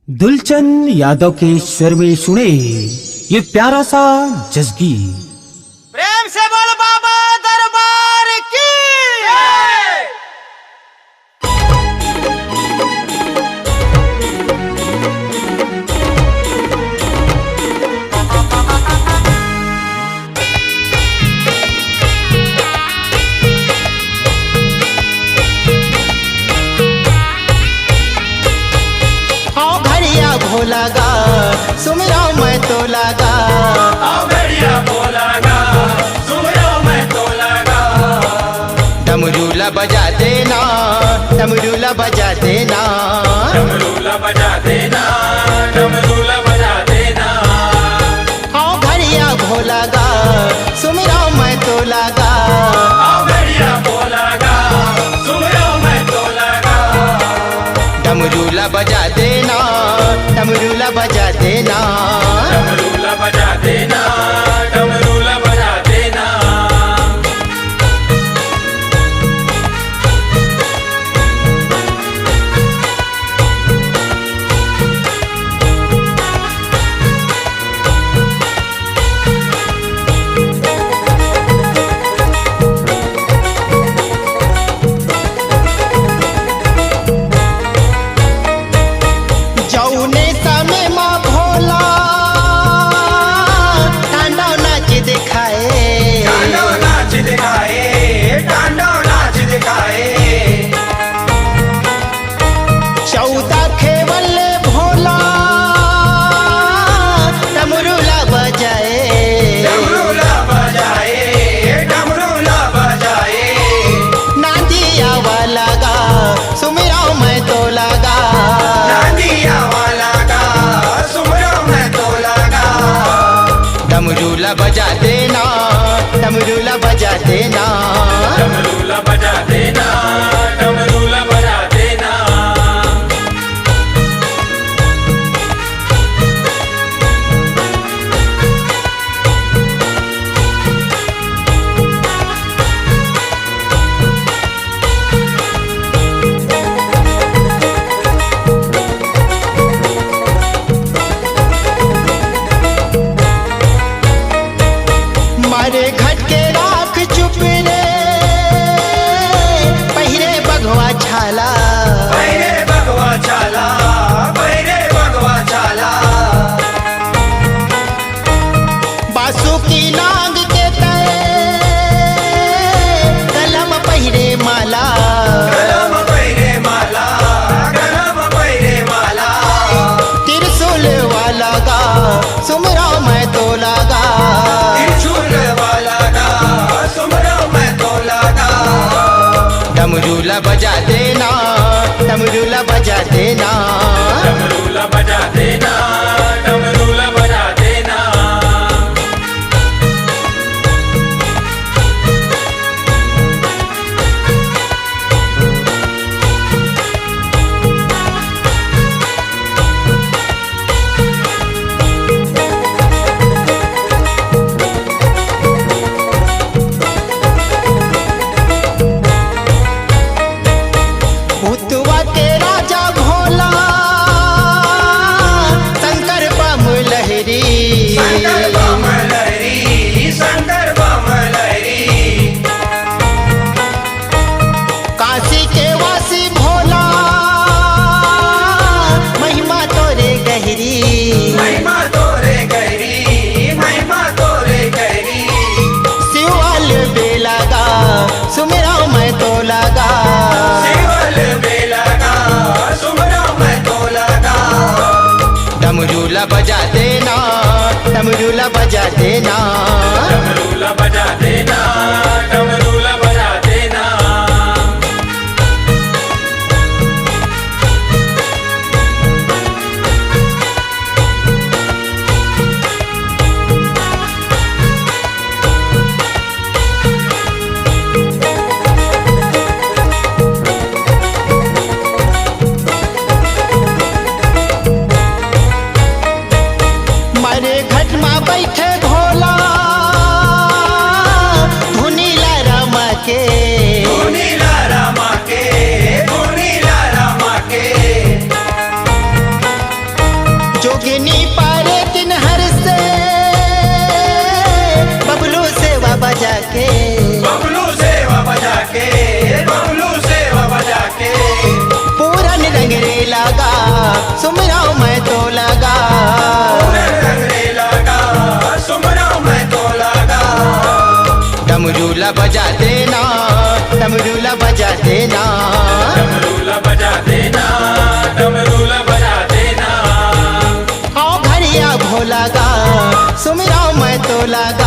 दुलचंद यादव के स्वर में सुने ये प्यारा सा जज्गी। प्रेम से बोल बाबा दरबार की जय। भोला गा सुमिरो मैं तो लगा, घड़िया भोला गा सुमिरो मैं तो लगा। डमरूला बजा देना, डमरूला बजा देना, डमरूला बजा देना, डमरूला बजा देना। आओ घड़िया भोला गा सुमिरो मैं तो लगा, घड़िया भोला गा सुमिरो मैं तो लगा। डमरूला बजा देना, डमरूला बजा देना, डमरूला बजा देना, डमरूला बजा देना। जौने समय माँ भोला टांडो नाच दिखाए, टांडो नाच दिखाए, टांडो नाच दिखाए। 14 खेवल भोला डमरूला बजाए, डमरूला बजाए, डमरूला बजाए। नांदिया वाला गा सुमिरो मैं तो लगा, नांदिया वाला गा सुमिरो मैं तो लगा। डमरूला बजा देना, डमरूला बजा देना, डमरूला बजा देना, डमरूला बजा देना। मारे घट के राख चुप रे पहिरे बघवा छाला, पैरे भगवा चाला, पैरे भगवा चाला। बासु की नांग के तय कलम पहिरे माला, गलम पैरे माला, गलम पैरे माला। त्रिशूल वाला गा सुमिरो मैं तो लगा, त्रिशूल वाला गा सुमिरो मैं तो लगा। डमरूला बजा देना, डमरूला बजा देना, डमरूला बजा देना, डमरूला बजा देना। भूतवा के राजा भोला शंकर बम लहरी, शंकर बम लहरी, शंकर बम लहरी। काशी के वासी भोला महिमा तोरे गहरी, महिमा तोरे गहरी, महिमा तोरे गहरी। शिवाल बेला गा सुमिरो मैं तो लगा, शिवल बेला गा सुमिरो मैं तो लगा। डमरूला बजा देना, डमरूला बजा देना, डमरूला बजा देना, डमरूला बजा देना। मारे घट में बैठे भोला डमरूला बजा देना, डमरूला बजा देना। डमरूला बजा देना, डमरूला बजा देना। आओ घड़िया भोला गा, सुमिरा मैं तो लगा।